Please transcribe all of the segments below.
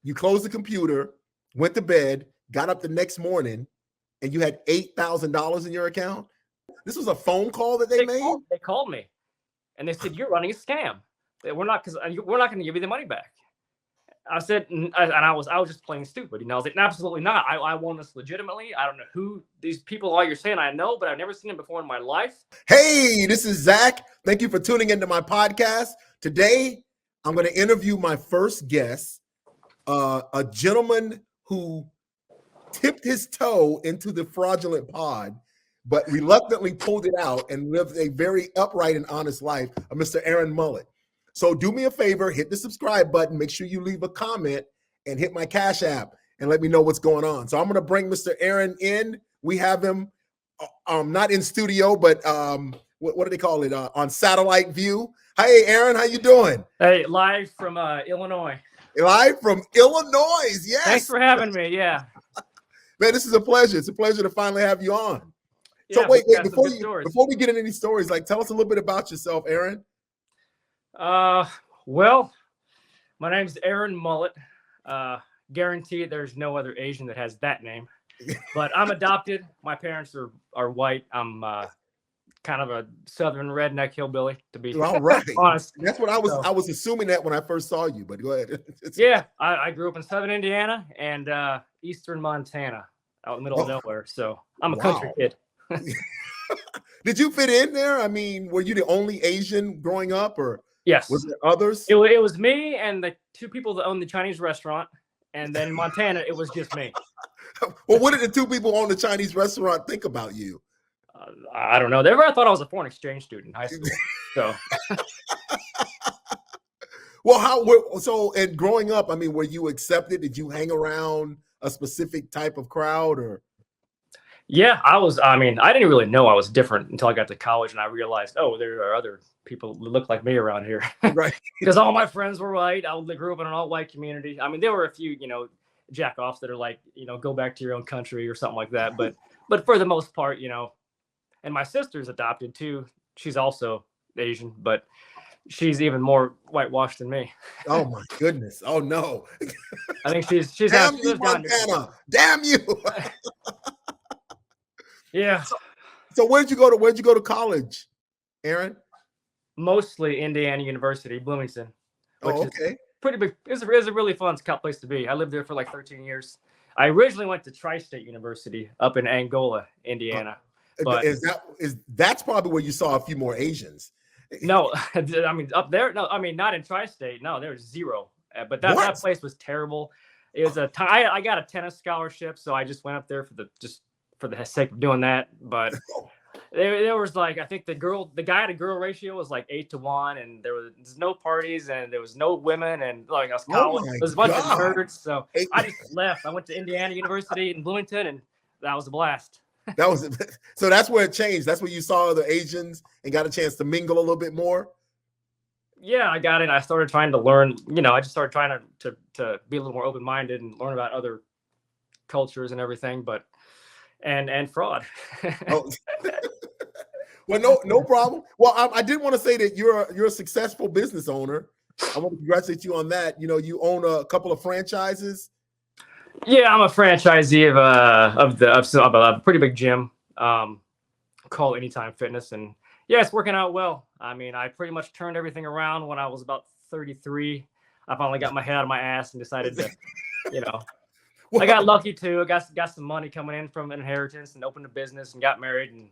You closed the computer, went to bed, got up the next morning, and you had $8,000 in your account. This was a phone call that they made. They called me, and they said, "You're running a scam. We're not going to give you the money back." I said, and I was just playing stupid. I was like, absolutely not. I won this legitimately. I don't know who these people are you're saying I know, but I've never seen them before in my life. Hey, this is Zack. Thank you for tuning into my podcast. Today, I'm going to interview my first guest, a gentleman who tipped his toe into the fraudulent pod, but reluctantly pulled it out and lived a very upright and honest life, Mr. Aaron Millet. So do me a favor, hit the subscribe button, make sure you leave a comment and hit my Cash App and let me know what's going on. So I'm going to bring Mr. Aaron in. We have him not in studio, but what do they call it? On satellite view. Hey, Aaron, how you doing? Hey, live from Illinois. Live from Illinois, yes. Thanks for having me, yeah. Man, this is a pleasure. It's a pleasure to finally have you on. Yeah, so wait, before we get into any stories, like tell us a little bit about yourself, Aaron. Well, my name's Aaron Millet. Guaranteed there's no other Asian that has that name. But I'm adopted. My parents are white. I'm kind of a southern redneck hillbilly, to be honest. That's what I was assuming that when I first saw you, but go ahead. Yeah, I grew up in southern Indiana and eastern Montana, out in the middle of nowhere. So I'm a country kid. Did you fit in there? I mean, were you the only Asian growing up, or yes, was there others? It was me and the two people that owned the Chinese restaurant, and then in Montana it was just me. Well, what did the two people own the Chinese restaurant think about you? I don't know. They ever thought I was a foreign exchange student in high school. So, well, and growing up, I mean, were you accepted? Did you hang around a specific type of crowd, or? Yeah, I was. I mean, I didn't really know I was different until I got to college and I realized, oh, there are other people who look like me around here. Right. Because all my friends were white. I grew up in an all-white community. I mean, there were a few, jack-offs that are like, go back to your own country or something like that. But for the most part, and my sister's adopted too. She's also Asian, but she's even more whitewashed than me. Oh my goodness! Oh no! I think she's damn you, Montana! Damn you! Yeah. So where'd you go to college, Aaron? Mostly Indiana University, Bloomington. Which okay. Is pretty big. It's a really fun place to be. I lived there for like 13 years. I originally went to Tri-State University up in Angola, Indiana. But that's probably where you saw a few more Asians. No, I mean up there. No, I mean not in Tri-State. No, there was zero. But that place was terrible. It was I got a tennis scholarship, so I just went up there for the sake of doing that. But there was like, I think the guy to girl ratio was like 8-1, and there was no parties and there was no women, and like I was college, there was a bunch of nerds. So I just left. I went to Indiana University in Bloomington, and that was a blast. So that's where it changed. That's where you saw the Asians and got a chance to mingle a little bit more. Yeah, I got it. I started trying to learn. I just started trying to be a little more open-minded and learn about other cultures and everything. But and fraud. Oh. Well, no problem. Well, I did want to say that you're a successful business owner. I want to congratulate you on that. You own a couple of franchises. Yeah, I'm a franchisee of a pretty big gym called Anytime Fitness, and yeah, it's working out well. I mean, I pretty much turned everything around when I was about 33. I finally got my head out of my ass and decided to, I got lucky too. I got some money coming in from inheritance and opened a business and got married and,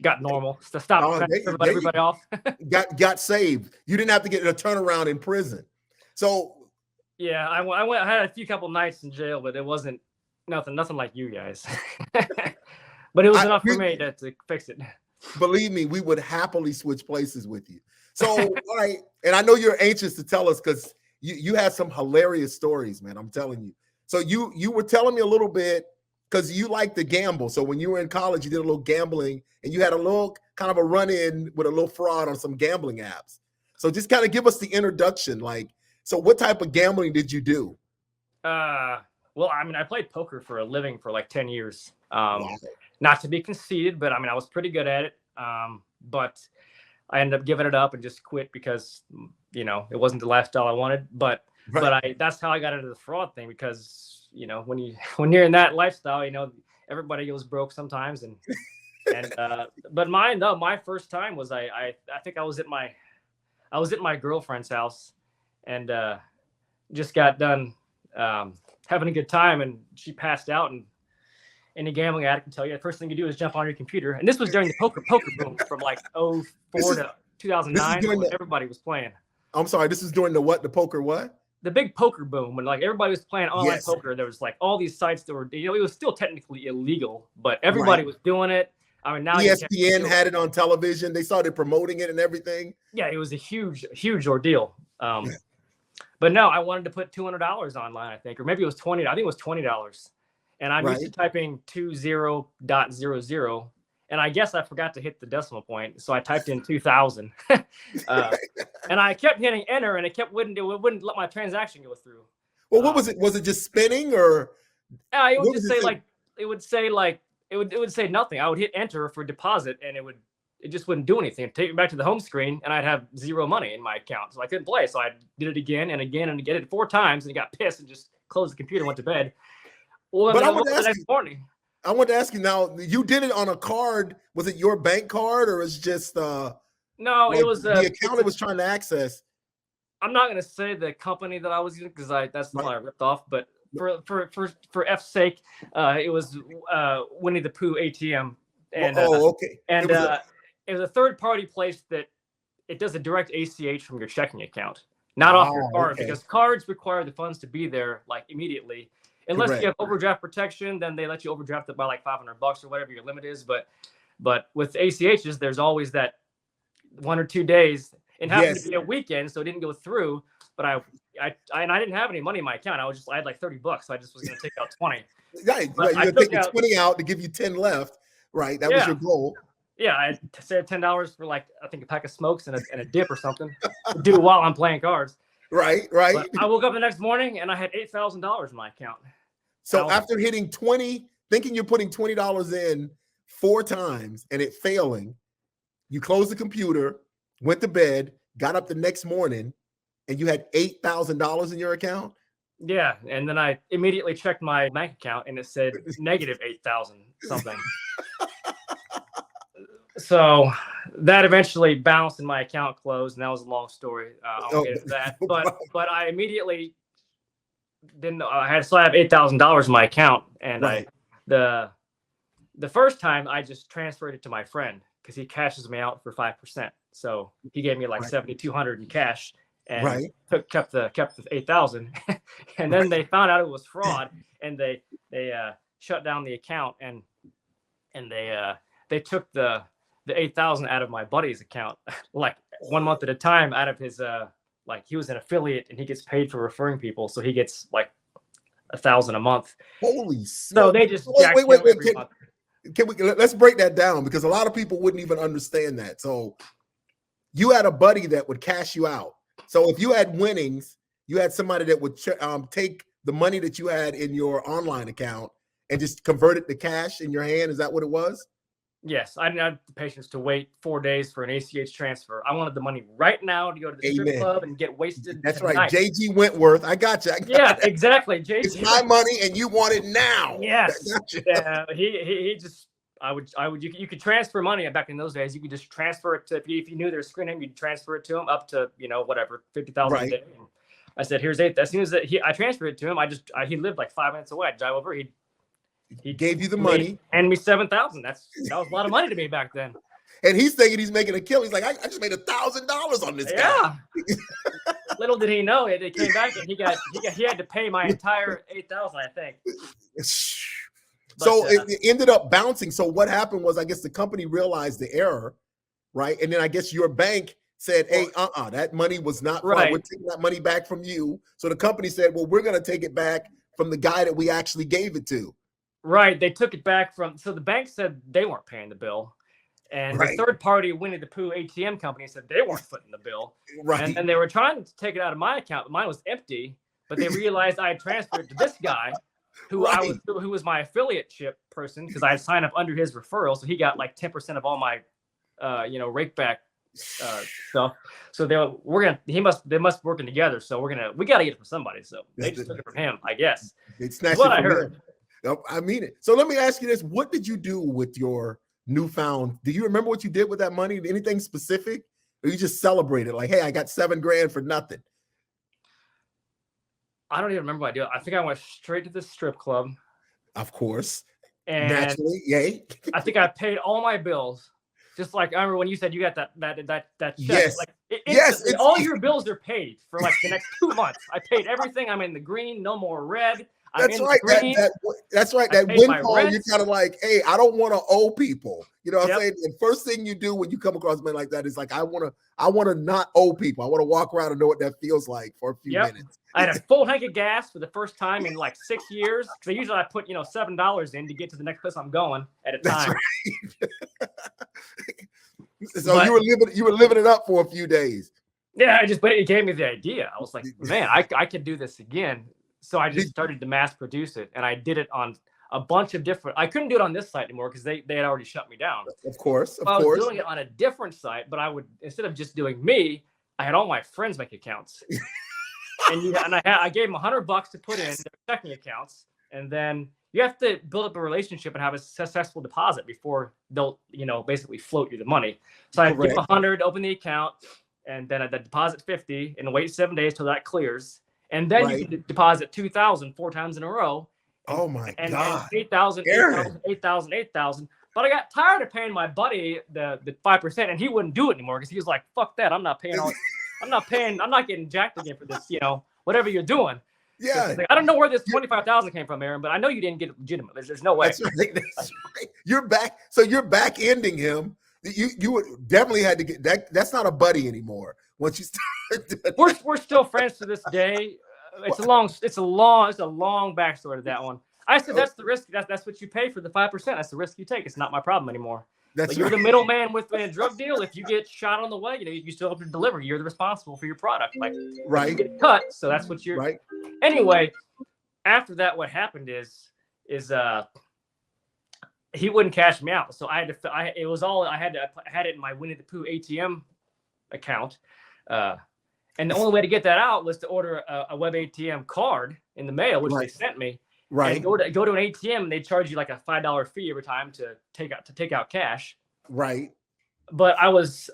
got normal. So stop everybody off. got saved. You didn't have to get a turnaround in prison. So yeah, I had a couple nights in jail, but it wasn't nothing like you guys. But it was enough for me to fix it. Believe me, we would happily switch places with you. So, all right, and I know you're anxious to tell us because you had some hilarious stories, man. I'm telling you. So you were telling me a little bit because you like to gamble. So when you were in college, you did a little gambling and you had a little kind of a run-in with a little fraud on some gambling apps. So just kind of give us the introduction. So what type of gambling did you do? Well, I mean, I played poker for a living for like 10 years. Not to be conceited, but I mean, I was pretty good at it. But I ended up giving it up and just quit because, it wasn't the lifestyle I wanted. But Right. But that's how I got into the fraud thing, because when you're in that lifestyle, everybody goes broke sometimes, and but my first time was I think I was at my girlfriend's house, and just got done having a good time, and she passed out, and any gambling addict can tell you the first thing you do is jump on your computer. And this was during the poker boom from like 2004 to 2009, when everybody was playing. I'm sorry, this is during the what? The poker what? The big poker boom, when like everybody was playing online poker. There was like all these sites that were, it was still technically illegal, but everybody was doing it. I mean, now ESPN had it on television. They started promoting it and everything. Yeah, it was a huge ordeal. But no, I wanted to put $200 online, I think, or maybe it was $20. I think it was $20. And I'm used to typing 20.00, and I guess I forgot to hit the decimal point, so I typed in 2000, and I kept hitting enter, and it wouldn't let my transaction go through. Well, what was it? Was it just spinning, or? It would just it would say nothing. I would hit enter for deposit, and it just wouldn't do anything. It'd take me back to the home screen, and I'd have zero money in my account, so I couldn't play. So I did it again and again and again, 4 times, and he got pissed and just closed the computer and went to bed. Well, but I want to ask you now, you did it on a card. Was it your bank card, or was it just no, it was the account it was trying to access? I'm not going to say the company that I was using, because that's the one I ripped off, but for F's sake, it was Winnie the Pooh ATM. And okay. And it was a third-party place that it does a direct ACH from your checking account, not off your card, because cards require the funds to be there like immediately. Unless you have overdraft protection, then they let you overdraft it by like $500 or whatever your limit is. But with ACHs, there's always that 1 or 2 days. It happened to be a weekend, so it didn't go through. But I didn't have any money in my account. I had like $30, so I just was going to take out 20. Right, you're going to take 20 out to give you 10 left. Right, that was your goal. Yeah, I saved $10 for like, I think, a pack of smokes and a dip or something to do while I'm playing cards. Right. But I woke up the next morning and I had $8,000 in my account. So after hitting 20, thinking you're putting $20 in 4 times and it failing, you closed the computer, went to bed, got up the next morning, and you had $8,000 in your account? Yeah, and then I immediately checked my bank account and it said negative 8,000 something. So that eventually bounced and my account closed, and that was a long story. I won't get into that. But I immediately didn't. I have $8,000 in my account, and the first time I just transferred it to my friend, because he cashes me out for 5%. So he gave me like $7,200 in cash, and kept the 8,000. And then they found out it was fraud, and they shut down the account, and they took the 8,000 out of my buddy's account, like 1 month at a time, out of his like, he was an affiliate and he gets paid for referring people, so he gets like $1,000 a month. Holy! So they just wait. Let's break that down, because a lot of people wouldn't even understand that. So you had a buddy that would cash you out. So if you had winnings, you had somebody that would take the money that you had in your online account and just convert it to cash in your hand. Is that what it was? Yes, I didn't have the patience to wait 4 days for an ACH transfer. I wanted the money right now to go to the strip club and get wasted. That's tonight. Right. JG Wentworth. I got you. Exactly. JG. It's my money and you want it now. Yes. He just, you could transfer money back in those days. You could just transfer it to, if you knew their screen name, you'd transfer it to him up to, whatever, 50,000 a day. I said, here's 8. As soon as I transferred it to him, he lived like 5 minutes away. I'd drive over. He gave you the money and me $7,000. That was a lot of money to me back then. And he's thinking he's making a kill. He's like, I just made $1,000 on this guy. Little did he know it. It came back and he had to pay my entire 8,000, I think. So it ended up bouncing. So what happened was, I guess the company realized the error, right? And then I guess your bank said, hey, that money was not right. We're taking that money back from you. So the company said, well, we're going to take it back from the guy that we actually gave it to. Right. They took it back so the bank said they weren't paying the bill. And the third party Winnie the Pooh ATM company said they weren't footing the bill. Right. And they were trying to take it out of my account, but mine was empty. But they realized I had transferred it to this guy who was my affiliate ship person, because I had signed up under his referral. So he got like 10% of all my rake back stuff. So they must be working together. So we got to get it from somebody. So they just took it from him, I guess. They snatched what it I from heard. him. I mean it. So let me ask you this: what did you do with your newfound? Do you remember what you did with that money? Anything specific, or you just celebrated like, "Hey, I got $7,000 for nothing"? I don't even remember what I did. I think I went straight to the strip club. Of course, and naturally, yay. I think I paid all my bills. Just like I remember when you said you got that check. Yes. Like Yes, all your bills are paid for like the next 2 months. I paid everything. I'm in the green, no more red. That's right. That's right. That windfall, you're kind of like, hey, I don't want to owe people. You know what I'm saying? The first thing you do when you come across men like that is like, I want to not owe people. I want to walk around and know what that feels like for a few minutes. I had a full tank of gas for the first time in like 6 years. Because usually I put $7 in to get to the next place I'm going at a time. That's right. So you were living it up for a few days. Yeah, but it gave me the idea. I was like, man, I could do this again. So I just started to mass produce it, and I did it on a bunch of different. I couldn't do it on this site anymore because they had already shut me down. Of course. I was doing it on a different site, but I would, instead of just doing me, I had all my friends make accounts, and I gave them $100 to put in their checking accounts, and then you have to build up a relationship and have a successful deposit before they'll basically float you the money. So I give them 100, open the account, and then I deposit 50 and wait 7 days till that clears. And then you can deposit 2,000 4 times in a row. Oh my God. And 8,000, 8,000, 8,000. But I got tired of paying my buddy the 5%, and he wouldn't do it anymore because he was like, "Fuck that! I'm not paying I'm not getting jacked again for this. Whatever you're doing." Yeah. Like, I don't know where this 25,000 came from, Aaron, but I know you didn't get it legitimate. There's no way. That's right. You're back. So you're back ending him. You would definitely had to get that. That's not a buddy anymore. Once you start, we're still friends to this day. It's a long backstory to that one. I said that's the risk. That's what you pay for the 5%. That's the risk you take. It's not my problem anymore. But you're the middleman with a drug deal. If you get shot on the way, you still have to deliver. You're the responsible for your product. Like you get cut, so that's what you're. Right. Anyway, after that, what happened is he wouldn't cash me out, so I had to. I had it in my Winnie the Pooh ATM account, and the only way to get that out was to order a web ATM card in the mail, which they sent me. Right. And go to an ATM, and they charge you like a $5 fee every time to take out cash. Right. But I was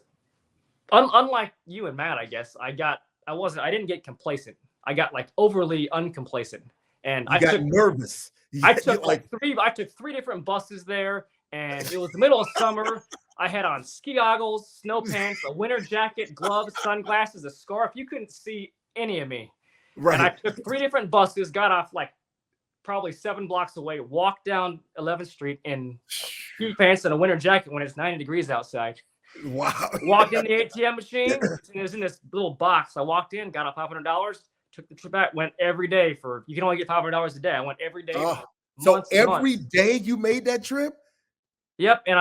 unlike you and Matt, I guess. I didn't get complacent. I got like overly uncomplacent, and I got nervous. I took three different buses there, and it was the middle of summer. I had on ski goggles, snow pants, a winter jacket, gloves, sunglasses, a scarf. You couldn't see any of me. Right. And I took 3 different buses, got off like probably 7 blocks away, walked down 11th Street in ski pants and a winter jacket when it's 90 degrees outside. Wow. Walked in the ATM machine. It was in this little box. I walked in, got $500, took the trip back, went every day you can only get $500 a day. I went every day. So every day you made that trip? Yep. And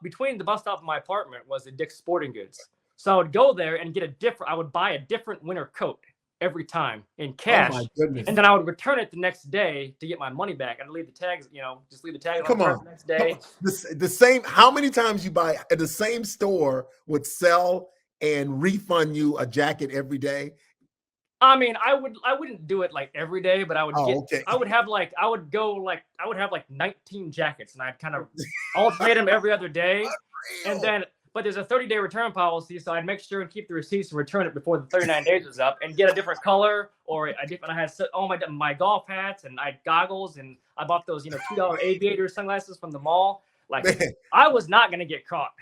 between the bus stop and my apartment was a Dick's Sporting Goods. So I would go there and I would buy a different winter coat every time in cash. Oh my goodness. And then I would return it the next day to get my money back. I'd leave the tags, just leave the tags on the next day. The same, how many times you buy at the same store would sell and refund you a jacket every day? I mean, I wouldn't do it like every day, but I would I would have like 19 jackets, and I'd kind of alternate them every other day. And then but there's a 30-day return policy, so I'd make sure and keep the receipts and return it before the 39 days was up, and get a different color or a different. I had all my golf hats, and I had goggles, and I bought those $2 aviator sunglasses from the mall. Like, man, I was not gonna get caught.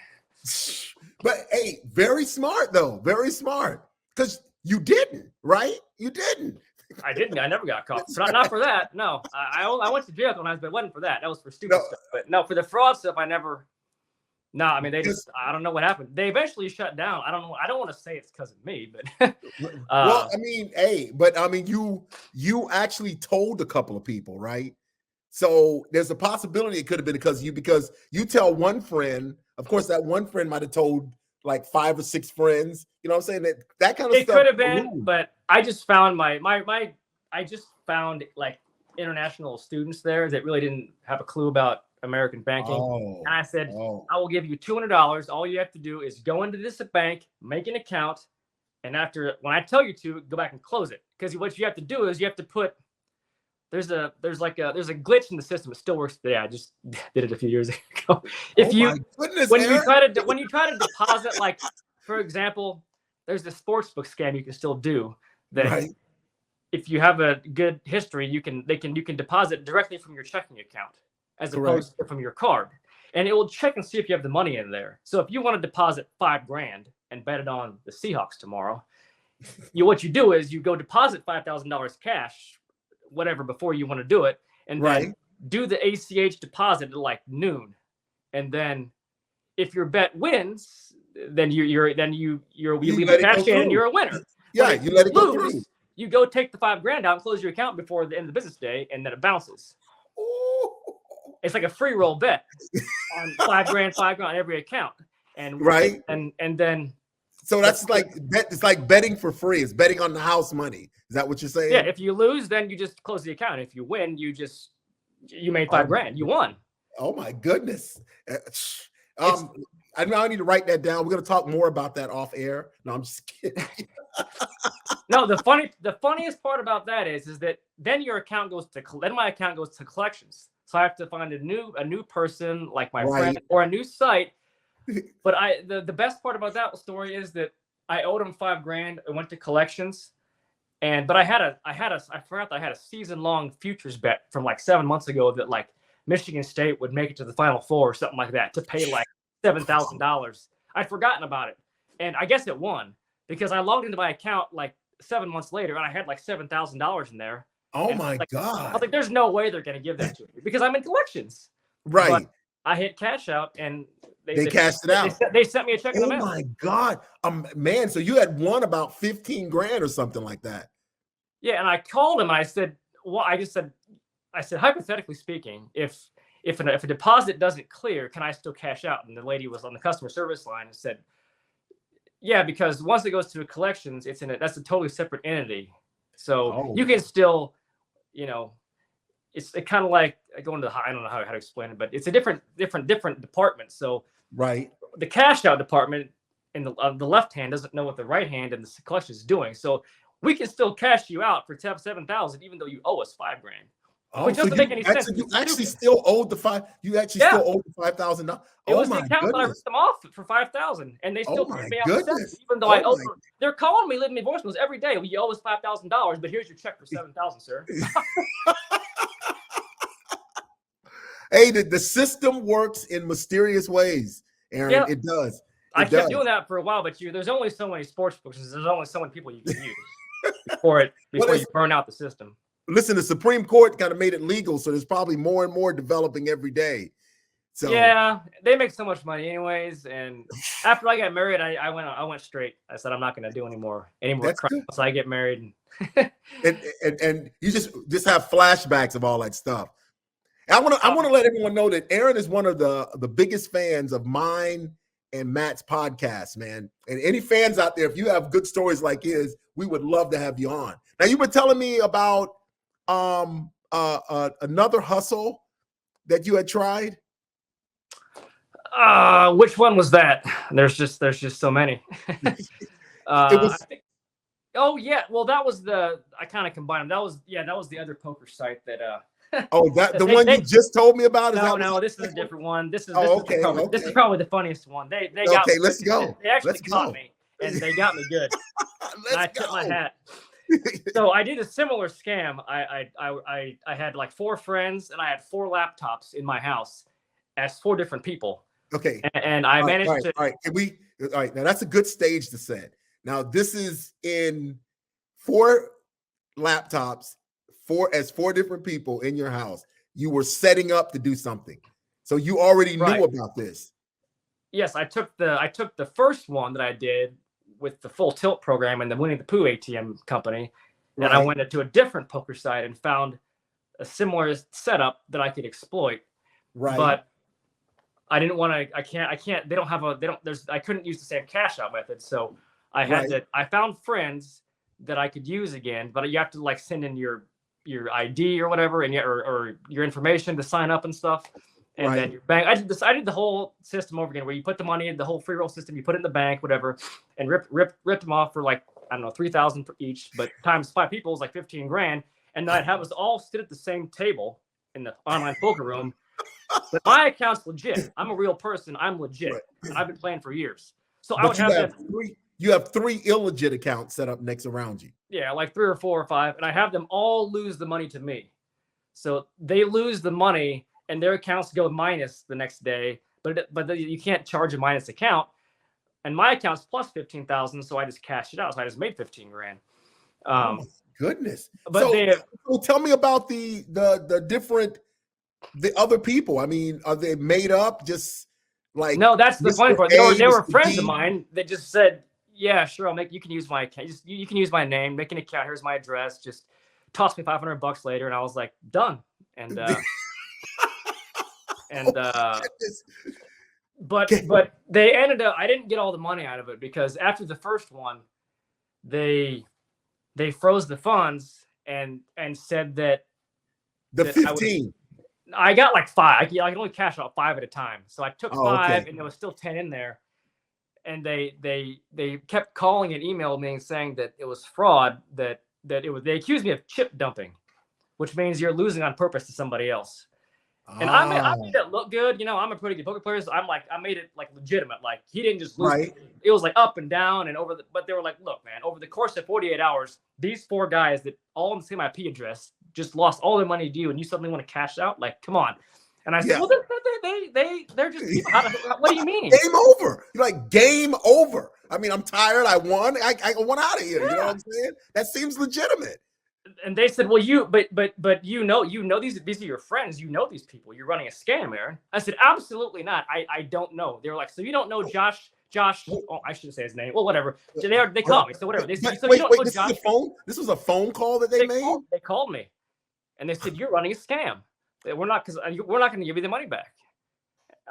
But hey, very smart though, very smart, because you didn't, right? You didn't. I didn't. I never got caught. Not for that. No, I went to jail when but it wasn't for that. That was for stupid stuff. But no, for the fraud stuff, I never. No, I mean, I don't know what happened. They eventually shut down. I don't know. I don't want to say it's because of me, but. Well, I mean, you actually told a couple of people, right? So there's a possibility it could have been because you tell one friend, of course, that one friend might have told like 5 or 6 friends, you know what I'm saying? That kind of stuff. It could have been, but I just found I just found like international students there that really didn't have a clue about American banking. Oh, And I said, oh, I will give you $200. All you have to do is go into this bank, make an account, and when I tell you to, go back and close it. Because what you have to do is you have to put there's a glitch in the system. It still works today. I just did it a few years ago. If my goodness, when Aaron. you try to deposit, like for example, there's the sportsbook scam you can still do that. Right. If you have a good history, you can deposit directly from your checking account as opposed to from your card, and it will check and see if you have the money in there. So if you want to deposit $5,000 and bet it on the Seahawks tomorrow, what you do is you go deposit $5,000 cash, whatever, before you want to do it, and then do the ACH deposit at like noon, and then if your bet wins, then you leave the cash in and you're a winner. Yeah, you let it go through. You go take the $5,000 out and close your account before the end of the business day, and then it bounces. Ooh. It's like a free roll bet on $5,000 on every account, and and then. So that's like it's like betting for free. It's betting on the house money. Is that what you're saying? Yeah. If you lose, then you just close the account. If you win, you made $5,000. You won. Oh my goodness. I now need to write that down. We're going to talk more about that off air. No, I'm just kidding. No, the funniest part about that is that then my account goes to collections. So I have to find a new person, like my friend, or a new site. But the best part about that story is that I owed him $5,000. I went to collections, but I forgot that I had a season-long futures bet from like 7 months ago that like Michigan State would make it to the Final Four or something like that to pay like $7,000. I'd forgotten about it, and I guess it won because I logged into my account like 7 months later and I had like $7,000 in there. Oh my God! I was like, "There's no way they're going to give that to me because I'm in collections." Right. But I hit cash out and they cashed it out. They sent me a check in the mail. Oh my God, man! So you had won about $15,000 or something like that. Yeah, and I called him and I said, "Well, I said, hypothetically speaking, if a deposit doesn't clear, can I still cash out?" And the lady was on the customer service line and said, "Yeah, because once it goes to collections, that's a totally separate entity. So you can still, it's kind of like going to I don't know how to explain it, but it's a different department. So the cash out department in the left hand doesn't know what the right hand and the collection is doing. So we can still cash you out for $7,000 even though you owe us $5,000." Which doesn't make any sense. You actually still owed the still owed the $5,000. It was the account that I ripped them off for $5,000, and they still paid me out the $7,000, even though I owe them. They're calling me, leaving me voicemails every day. Well, you owe us $5,000, but here's your check for $7,000, sir. Hey, the system works in mysterious ways, Aaron. Yeah. It does. I kept doing that for a while, but there's only so many sports books. There's only so many people you can use before you burn out the system. Listen, the Supreme Court kind of made it legal, so there's probably more and more developing every day. So yeah, they make so much money anyways. And after I got married, I went straight. I said I'm not going to do any more crime once I get married. and you just have flashbacks of all that stuff. I want to let everyone know that Aaron is one of the biggest fans of mine and Matt's podcast, man. And any fans out there, if you have good stories like his, we would love to have you on. Now, you were telling me about another hustle that you had tried. Which one was that? There's just so many. Well, that was I kind of combined them. That was the other poker site that the one you just told me about? No, this is a different one. This is probably the funniest one. They got me. Let's go. They actually caught me, and they got me good. I tipped my hat. So I did a similar scam. I had like 4 friends and I had 4 laptops in my house as 4 different people. Okay. And I managed to. All right. Now that's a good stage to set. Now this is in 4 laptops, 4 different people in your house. You were setting up to do something. So you already knew about this. Yes, I took the first one that I did with the Full Tilt program and the Winnie the Pooh ATM company. And I went into a different poker site and found a similar setup that I could exploit. Right. But I didn't want to, I couldn't use the same cash out method. So I found friends that I could use again, but you have to like send in your ID or whatever, and or your information to sign up and stuff. And then your bank. I did the whole system over again, where you put the money in the whole free roll system, you put it in the bank, whatever, and rip them off for like, I don't know, 3,000 for each, but times 5 people is like 15 grand. And then I'd have us all sit at the same table in the online poker room. But my account's legit. I'm a real person. I'm legit. And I've been playing for years. So I would have you have 3 illegit accounts set up next around you. Yeah, like 3 or 4 or 5, and I have them all lose the money to me. So they lose the money, and their accounts go minus the next day. But you can't charge a minus account, and my account's plus 15,000, so I just cashed it out. So I just made 15 grand. Oh my goodness! But so tell me about the other people. I mean, are they made up? Just like no, that's the funny part. They were friends of mine that just said, yeah, sure, you can use my account. You can use my name, make an account. Here's my address. Just toss me $500 later. And I was like, done. And, but they ended up, I didn't get all the money out of it because after the first one, they froze the funds and said that the 15. I got like 5. I can only cash out 5 at a time. So I took 5 and there was still 10 in there. And they kept calling and emailing me saying that it was fraud, that they accused me of chip dumping, which means you're losing on purpose to somebody else. And I made it look good. I'm a pretty good poker player, so I made it like legitimate. Like he didn't just lose. Right. It was like up and down and but they were like, look, man, over the course of 48 hours, these 4 guys that all in the same IP address just lost all their money to you, and you suddenly want to cash out? Like, come on. And I said, well, they're just people. What do you mean? Game over. You're like, game over. I mean, I'm tired. I won. I want out of here. Yeah. You know what I'm saying? That seems legitimate. And they said, well, but you know these are your friends. You know these people. You're running a scam, Aaron. I said, absolutely not. I don't know. They were like, so you don't know Josh? Oh, I shouldn't say his name. Well, whatever. They called me. So whatever. They said, so you don't know Josh? This was a phone call that they made? They called me, and they said, you're running a scam. We're not going to give you the money back.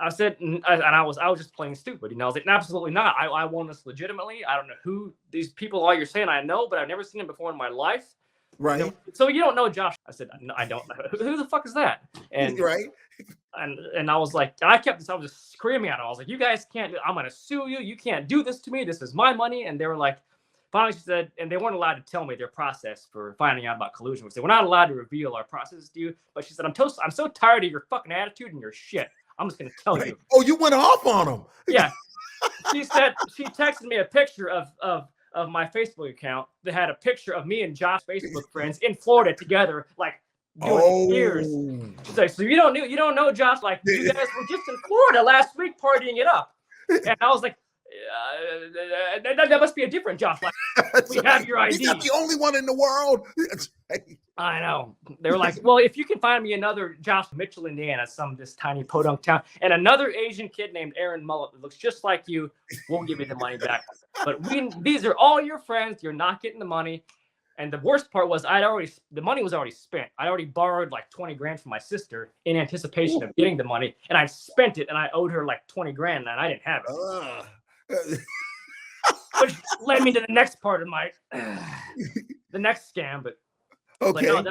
I said, and I was just playing stupid. I was like, absolutely not. I won this legitimately. I don't know who these people are you're saying I know, but I've never seen them before in my life. Right. So you don't know Josh? I said, no, I don't know. Who the fuck is that? And right. And I was like, I was just screaming at him. I was like, you guys can't. I'm going to sue you. You can't do this to me. This is my money. And they were like, finally she said, and they weren't allowed to tell me their process for finding out about collusion. Which they were not allowed to reveal our process to you. But she said, I'm so tired of your fucking attitude and your shit. I'm just going to tell you. Oh, you went off on them. Yeah. She said, she texted me a picture of my Facebook account that had a picture of me and Josh Facebook friends in Florida together, like doing years. She's like, so you don't know Josh? Like, you guys were just in Florida last week partying it up. And I was like, that must be a different Josh. Like, we have your ID. He's not the only one in the world. I know. They were like, well, if you can find me another Josh Mitchell, Indiana, this tiny podunk town, and another Asian kid named Aaron Millet that looks just like you, we'll give you the money back. But these are all your friends. You're not getting the money. And the worst part was the money was already spent. I already borrowed like 20 grand from my sister in anticipation of getting the money. And I spent it, and I owed her like 20 grand, and I didn't have it. Which led me to the next part of my, the next scam. But okay.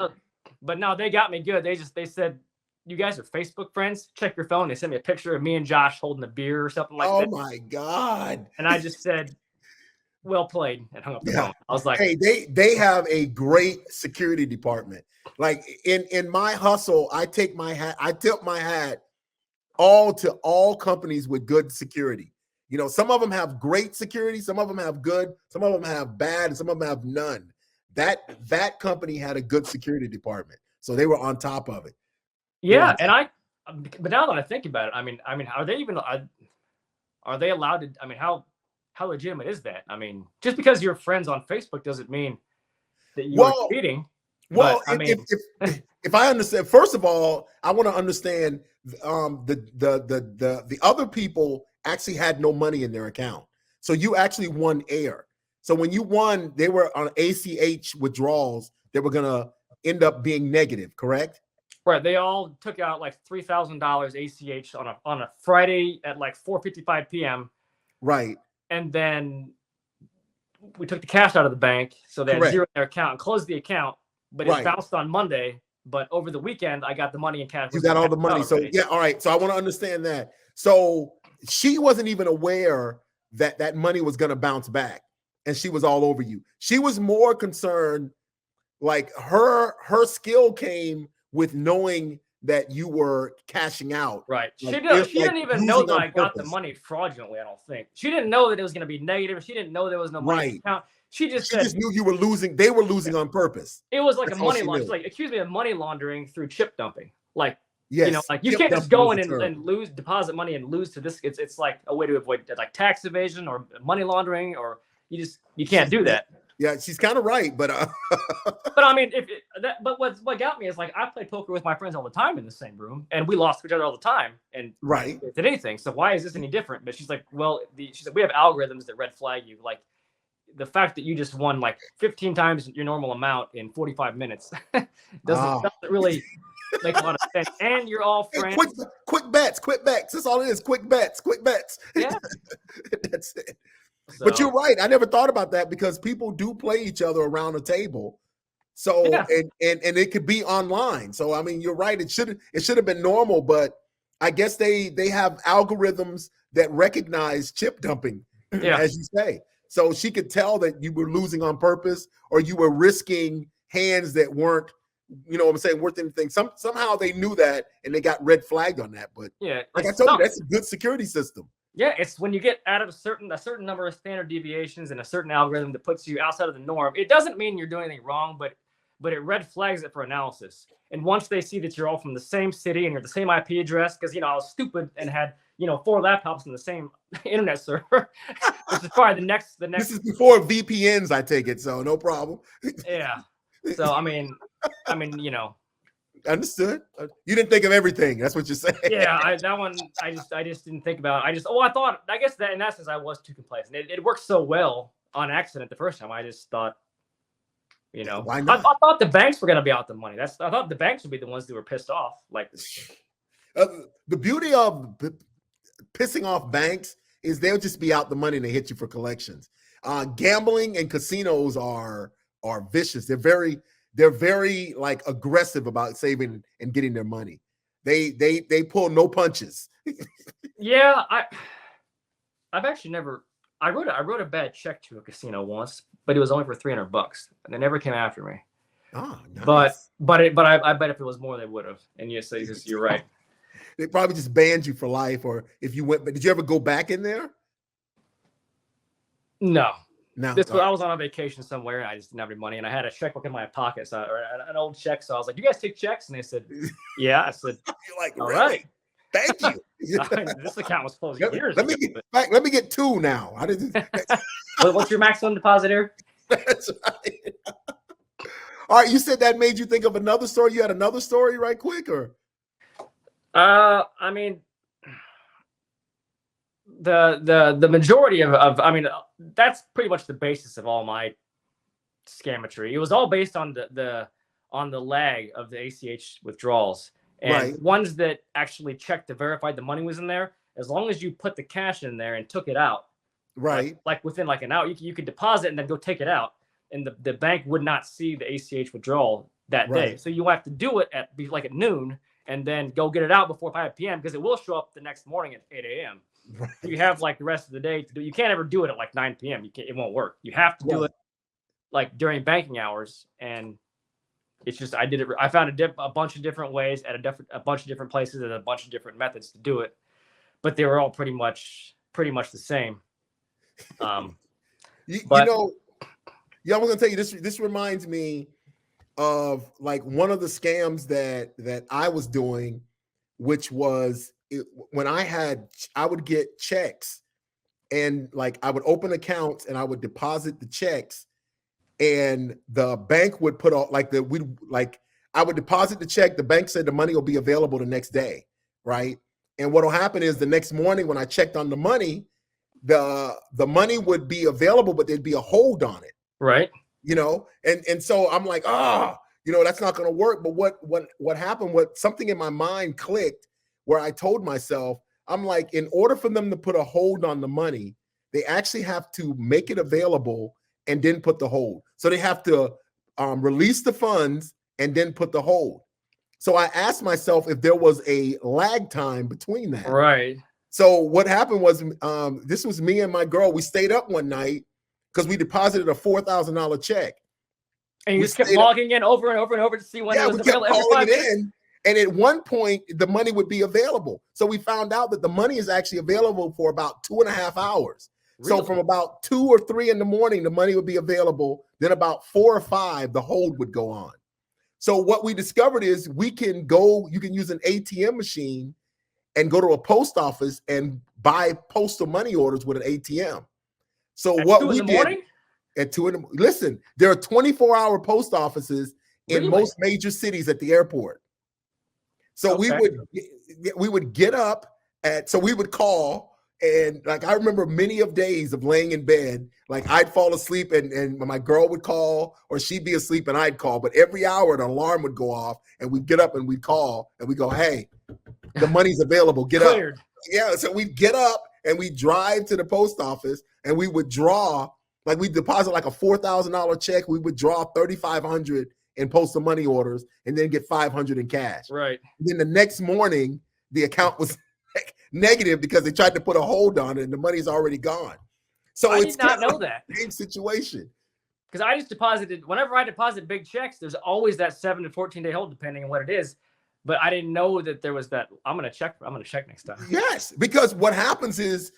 But no, they got me good. They said, you guys are Facebook friends? Check your phone. They sent me a picture of me and Josh holding a beer or something like that. Oh my God. And I just said, well played, and hung up the phone. I was like, hey, they have a great security department. Like in my hustle, I tip my hat to all companies with good security. Some of them have great security, some of them have good, some of them have bad, and some of them have none. That company had a good security department, so they were on top of it. Yeah, but now that I think about it, I mean, are they allowed to? I mean, how legitimate is that? I mean, just because you're friends on Facebook doesn't mean that you're cheating. Well, if I understand, first of all, I want to understand the other people actually had no money in their account. So you actually won air. So when you won, they were on ACH withdrawals that were going to end up being negative, correct? Right. They all took out like $3,000 ACH on a Friday at like 4:55 p.m. Right. And then we took the cash out of the bank. So they had zero in their account and closed the account, but it bounced on Monday But over the weekend, I got the money in cash. You got all the money. So yeah, all right. So I want to understand that. So she wasn't even aware that that money was going to bounce back, and she was all over you. She was more concerned, like her skill came with knowing that you were cashing out. Right. Like, she didn't even know that I got the money fraudulently, I don't think. She didn't know that it was going to be negative. She didn't know there was no money in the account. She just knew you were losing. They were losing on purpose. It was like a money laundering. She's like, accuse me of money laundering through chip dumping. Like, yes, you know, like you can't just go in and lose, deposit money and lose to this. It's like a way to avoid like tax evasion or money laundering, or you can't do that. Yeah, she's kind of right, but but I mean, but what got me is like I played poker with my friends all the time in the same room, and we lost to each other all the time, and did anything. So why is this any different? But she's like, well, she said we have algorithms that red flag you. Like the fact that you just won like 15 times your normal amount in 45 minutes doesn't really make a lot of sense. And you're all friends. Quick bets. That's all it is. Quick bets. Yeah, that's it. So, but you're right. I never thought about that because people do play each other around a table. So and it could be online. So I mean, you're right. It should have been normal, but I guess they have algorithms that recognize chip dumping, as you say. So she could tell that you were losing on purpose or you were risking hands that weren't, you know what I'm saying, worth anything. Somehow they knew that and they got red flagged on that. But like I told you, that's a good security system. Yeah, it's when you get out of a certain number of standard deviations and a certain algorithm that puts you outside of the norm. It doesn't mean you're doing anything wrong, but it red flags it for analysis. And once they see that you're all from the same city and you're the same IP address, because I was stupid and had 4 laptops in the same internet server, which is probably the next. This is before VPNs, I take it, so no problem. Yeah. So I mean, Understood. You didn't think of everything. That's what you're saying. Yeah, that one I just didn't think about. I guess that in essence I was too complacent. It worked so well on accident the first time. I just thought, why not? I thought the banks were gonna be out the money. I thought the banks would be the ones that were pissed off. Like the beauty of pissing off banks is they'll just be out the money and they hit you for collections. Gambling and casinos are vicious. They're very like aggressive about saving and getting their money. They pull no punches. Yeah, I've actually never. I wrote a bad check to a casino once, but it was only for $300, and they never came after me. Oh, nice. But I bet if it was more, they would have. And yes, you're right. They probably just banned you for life, or if you went. But did you ever go back in there? No. No. I was on a vacation somewhere, and I just didn't have any money, and I had a checkbook in my pocket, or an old check. So I was like, "You guys take checks?" And they said, "Yeah." I said, "You're like, all really? right, thank you." This account was closed years ago. Let me get 2 now. What's your maximum deposit here? That's right. All right, you said that made you think of another story. You had another story, right? Quick, or? I mean, the majority of that's pretty much the basis of all my scammetry. It was all based on the lag of the ACH withdrawals, and ones that actually checked to verify the money was in there. As long as you put the cash in there and took it out, like within like an hour, you could deposit and then go take it out, and the bank would not see the ACH withdrawal that day. So you have to do it at noon and then go get it out before 5 p.m. because it will show up the next morning at 8 a.m. You have like the rest of the day to do. You can't ever do it at like 9 p.m. It won't work. You have to do it like during banking hours, and it's just I did it. I found a bunch of different ways at a bunch of different places and a bunch of different methods to do it, but they were all pretty much the same. I was gonna tell you this reminds me of like one of the scams that I was doing, which was when I would get checks, and like I would open accounts and I would deposit the checks, and the bank would put out I would deposit the check. The bank said the money will be available the next day, right? And what'll happen is the next morning when I checked on the money, the money would be available, but there'd be a hold on it, right? And so I'm like, that's not going to work. But what happened? Something in my mind clicked where I told myself, I'm like, in order for them to put a hold on the money, they actually have to make it available and then put the hold. So they have to release the funds and then put the hold. So I asked myself if there was a lag time between that. Right. So what happened was, this was me and my girl. We stayed up one night because we deposited a $4,000 check. And you just kept logging in over and over and over to see when it was available. Yeah, we kept calling it in. And at one point, the money would be available. So we found out that the money is actually available for about 2.5 hours. Really? So from about 2 or 3 in the morning, the money would be available. Then about 4 or 5, the hold would go on. So what we discovered is you can use an ATM machine and go to a post office and buy postal money orders with an ATM. So what we did at 2 in the morning, listen, there are 24-hour post offices in most major cities at the airport. So we would get up so we would call, and like I remember many of days of laying in bed, like I'd fall asleep and my girl would call, or she'd be asleep and I'd call. But every hour an alarm would go off and we'd get up and we'd call and we go, hey, the money's available, get up. Yeah, so we'd get up and we'd drive to the post office and we would draw, like we'd deposit like a $4,000 check, we would draw $3,500 in postal money orders and then get $500 in cash. Right. And then the next morning, the account was negative because they tried to put a hold on it and the money's already gone. So I did not know that. Same situation. Because I just deposited, whenever I deposit big checks, there's always that 7 to 14-day hold depending on what it is. But I didn't know that there was that. I'm gonna check next time. Yes, because what happens is,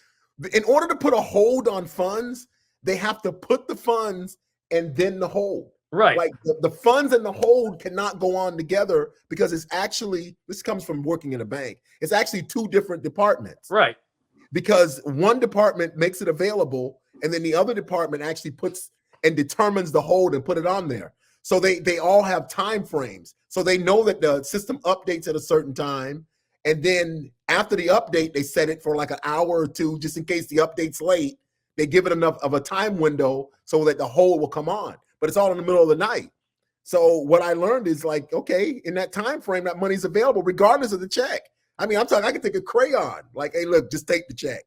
in order to put a hold on funds, they have to put the funds and then the hold. Right. Like the funds and the hold cannot go on together because it's actually, this comes from working in a bank, it's actually 2 different departments. Right. Because one department makes it available and then the other department actually puts and determines the hold and put it on there. So they all have time frames. So they know that the system updates at a certain time. And then after the update, they set it for like an hour or 2, just in case the update's late. They give it enough of a time window so that the hold will come on. But it's all in the middle of the night. So what I learned is like, okay, in that time frame, that money's available regardless of the check. I mean, I'm talking, I could take a crayon, like, hey, look, just take the check.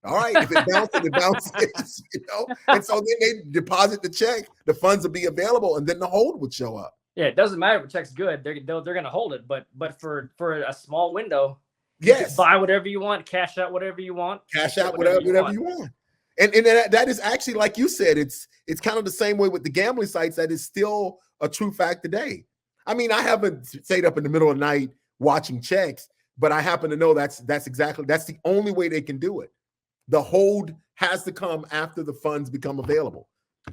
All right, if it bounces, it bounces, you know? And so then they deposit the check, the funds will be available, and then the hold would show up. Yeah, it doesn't matter if the check's good. They're going to hold it. But for a small window, yes, you can buy whatever you want, cash out whatever you want. Cash out whatever you want. And that is actually, like you said, it's kind of the same way with the gambling sites. That is still a true fact today. I mean, I haven't stayed up in the middle of the night watching checks, but I happen to know that's the only way they can do it. The hold has to come after the funds become available.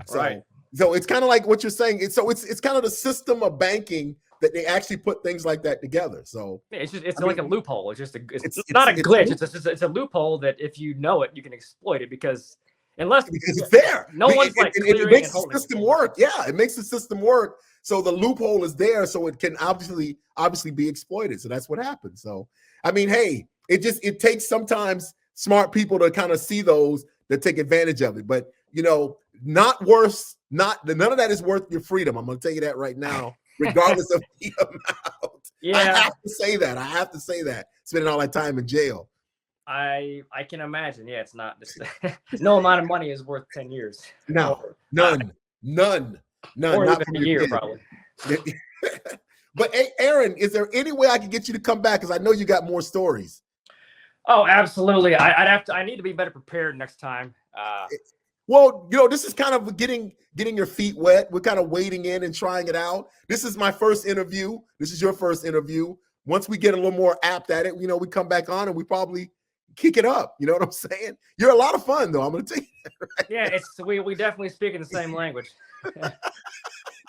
So, right. So it's kind of like what you're saying. It's kind of the system of banking that they actually put things like that together. So it's like a loophole. It's not a glitch. It's a loophole that if you know it, you can exploit it because it's there. One's like it makes the system work. Yeah, it makes the system work. So the loophole is there, so it can obviously be exploited. So that's what happens. So I mean, hey, it takes sometimes smart people to kind of see those that take advantage of it. But you know, none of that is worth your freedom. I'm going to tell you that right now, regardless of the amount. Yeah, I have to say that. Spending all that time in jail. I can imagine. Yeah, it's not just no amount of money is worth 10 years. No, none. Or not even a year, probably. But hey, Aaron, is there any way I can get you to come back? Because I know you got more stories. Oh, absolutely. I need to be better prepared next time. Well, you know, this is kind of getting your feet wet. We're kind of wading in and trying it out. This is my first interview. This is your first interview. Once we get a little more apt at it, you know, we come back on and we probably kick it up. You know what I'm saying? You're a lot of fun, though. I'm going to tell you that, right? Yeah, we definitely speak in the same language.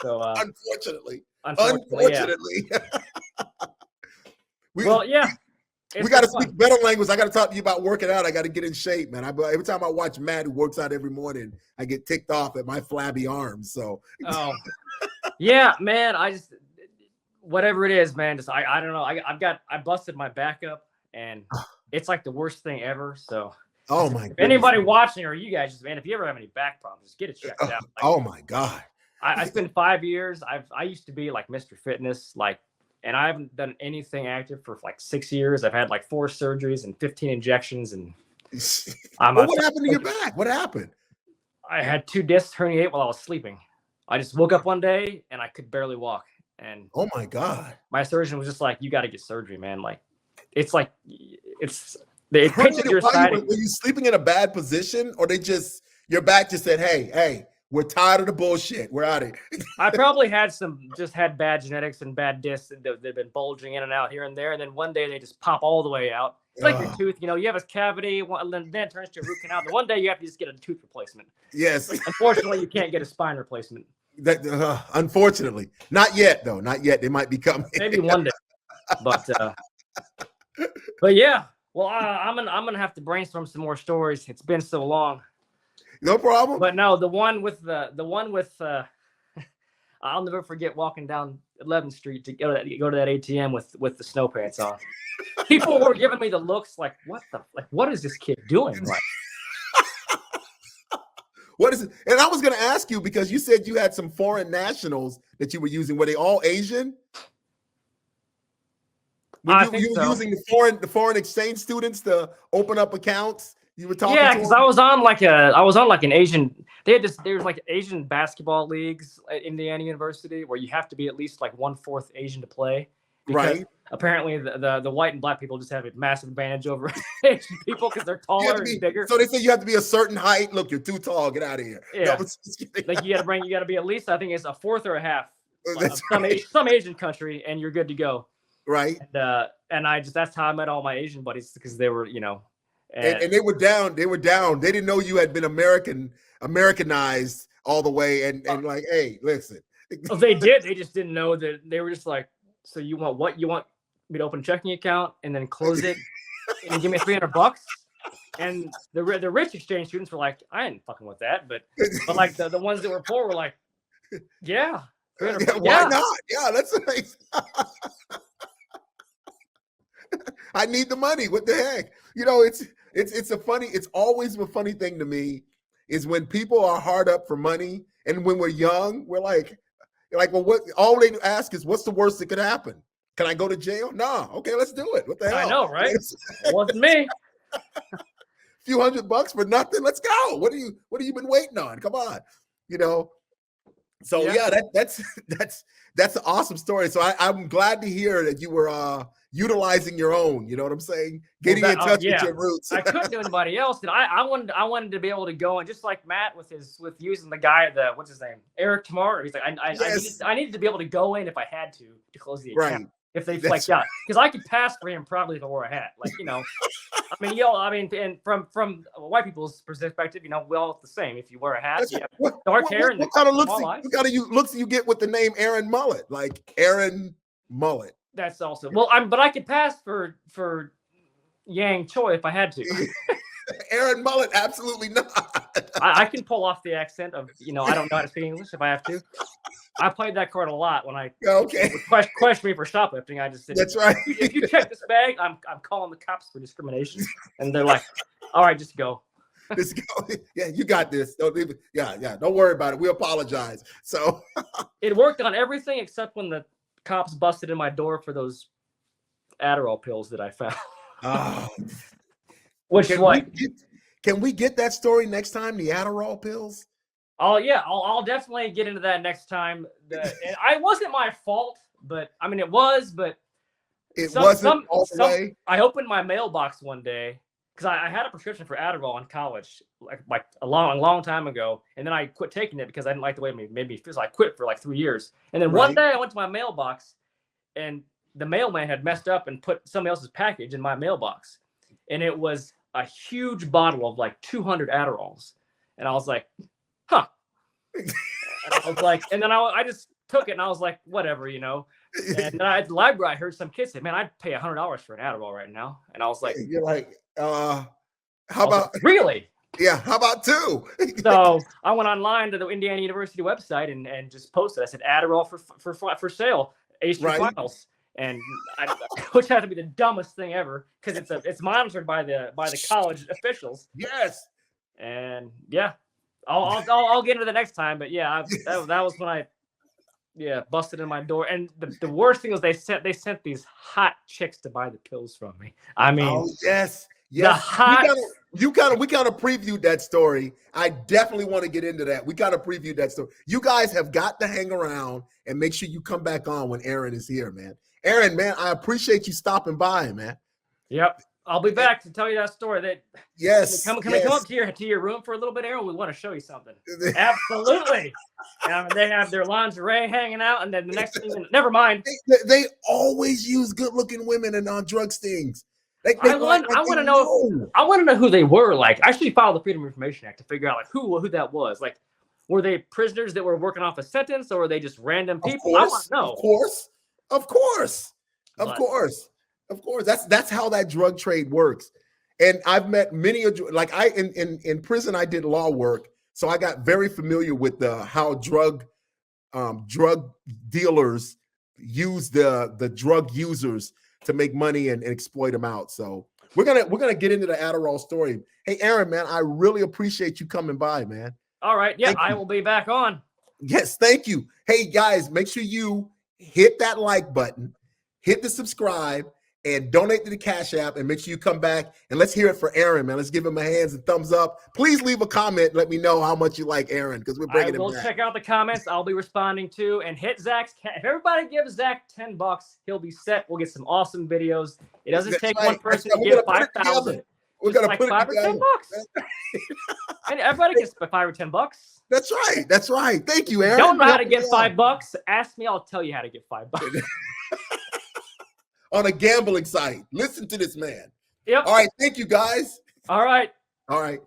So unfortunately. Yeah. We got to speak better language. I got to talk to you about working out. I got to get in shape, man. Every time I watch Matt, who works out every morning, I get ticked off at my flabby arms. So, yeah, man. I just whatever it is, man. Just I don't know. I busted my back up, and it's like the worst thing ever. So, oh my God. Anybody watching or you guys, just man, if you ever have any back problems, just get it checked out. Like, oh my God. I spent 5 years. I used to be like Mr. Fitness, and I haven't done anything active for like 6 years. I've had like 4 surgeries and 15 injections. And what happened to your back? What happened? I had 2 discs herniate while I was sleeping. I just woke up one day and I could barely walk. And oh my God, my surgeon was just like, "You got to get surgery, man. Like, it pinches your side. Were you sleeping in a bad position, or your back just said, hey, we're tired of the bullshit. We're out of here. I probably had bad genetics and bad discs that they've been bulging in and out here and there. And then one day they just pop all the way out. It's like your tooth, you have a cavity, then it turns to a root canal. The one day you have to just get a tooth replacement. Yes. Unfortunately, you can't get a spine replacement. Unfortunately, not yet though. Not yet. They might be coming. Maybe one day. But yeah. Well, I'm gonna have to brainstorm some more stories. It's been so long. No problem. But no, the one with I'll never forget walking down 11th Street to go to that ATM with the snow pants on. People were giving me the looks like, what is this kid doing? Like, what is it? And I was going to ask you, because you said you had some foreign nationals that you were using. Were they all Asian? I think you were so. using the foreign exchange students to open up accounts. You were talking. Yeah, because I was on like an Asian. There's like Asian basketball leagues at Indiana University where you have to be at least like 1/4 Asian to play. Right. Apparently, the white and black people just have a massive advantage over Asian people because they're taller and bigger. So they say you have to be a certain height. Look, you're too tall. Get out of here. Yeah. No, like you got to be at least, I think it's a 1/4 or a half of some Asian country, and you're good to go. Right. And that's how I met all my Asian buddies, because they were, and they were down. They didn't know you had been Americanized all the way. And like, hey, listen. Well, they did. They just didn't know that. They were just like, so you want what? You want me to open a checking account and then close it and give me $300? And the rich exchange students were like, I ain't fucking with that. But like the ones that were poor were like, yeah. Why not? Yeah, that's nice. I need the money. What the heck? It's always a funny thing to me is when people are hard up for money, and when we're young, we're like, well, what? All they ask is, what's the worst that could happen? Can I go to jail? No. Okay, let's do it. What the hell? I know, right? It wasn't me. A few $100 for nothing. Let's go. What have you been waiting on? Come on. So yeah, that's an awesome story. So I'm glad to hear that you were utilizing your own. You know what I'm saying? Getting in touch with your roots. I couldn't do anybody else. And I wanted to be able to go, and just like Matt with using the guy what's his name, Eric Tomorrow. He's like, I needed to be able to go in if I had to close the account. Right. If they because I could pass for him probably if I wore a hat. Like, and from white people's perspective, we all look the same. If you wear a hat, dark hair, and what kind of looks do you get with the name Aaron Mullet? Like Aaron Mullet. That's also but I could pass for Yang Choi if I had to. Aaron Mullet, absolutely not. I can pull off the accent of I don't know how to speak English if I have to. I played that card a lot when I question me for shoplifting. I just said, that's right. If you check this bag, I'm calling the cops for discrimination. And they're like, all right, just go. Just go. Yeah, you got this. Don't leave it. Yeah. Don't worry about it. We apologize. So it worked on everything except when the cops busted in my door for those Adderall pills that I found. Oh. Can we get that story next time? The Adderall pills? Oh yeah, I'll definitely get into that next time. It wasn't my fault, but I mean it was, but it wasn't all the way. I opened my mailbox one day because I had a prescription for Adderall in college, like a long time ago, and then I quit taking it because I didn't like the way it made me feel. So I quit for like 3 years, and then one day I went to my mailbox, and the mailman had messed up and put somebody else's package in my mailbox, and it was a huge bottle of like 200 Adderalls, and I was like, huh. And I was like, and then I just took it and I was like, whatever, And then at the library, I heard some kid say, man, I'd pay $100 for an Adderall right now. And I was like, you're like, how about really? Yeah, how about 2? So I went online to the Indiana University website and just posted. I said Adderall for sale, Ace finals. And which had to be the dumbest thing ever because it's monitored by the college officials. Yes. And yeah. I'll get into the next time, but yeah, that was when I busted in my door. And the worst thing was they sent these hot chicks to buy the pills from me. I mean, oh yes, the hot we kind of previewed that story. I definitely want to get into that. We kind of previewed that story. You guys have got to hang around and make sure you come back on when Aaron is here, man. Aaron, man, I appreciate you stopping by, man. Yep. I'll be back to tell you that story. That yes. Can we come up to your room for a little bit, Aaron? We want to show you something. Absolutely. They have their lingerie hanging out, and then the next thing, never mind. They always use good-looking women and on drug stings. I want to know. I want to know who they were. Like, I actually filed the Freedom of Information Act to figure out like who that was. Like, were they prisoners that were working off a sentence, or were they just random people? I want to know. Of course. That's how that drug trade works. And I've met many like in prison. I did law work, so I got very familiar with how drug dealers use the drug users to make money and exploit them out. So we're gonna get into the Adderall story. Hey, Aaron, man, I really appreciate you coming by, man. All right, yeah, I will be back on. Yes, thank you. Hey guys, make sure you hit that like button, hit the subscribe, and donate to the Cash App, and make sure you come back and let's hear it for Aaron, man. Let's give him a hands and thumbs up. Please leave a comment. Let me know how much you like Aaron, because we're bringing him back. I will check out the comments. I'll be responding to, and hit Zack's. If everybody gives Zack $10, he'll be set. We'll get some awesome videos. It doesn't take one person to give 5,000. We're gonna put $5 or $10. And everybody gets $5 or $10. That's right. Thank you, Aaron. Don't know how to get $5? Ask me. I'll tell you how to get $5. On a gambling site. Listen to this man. Yep. All right. Thank you, guys. All right. All right.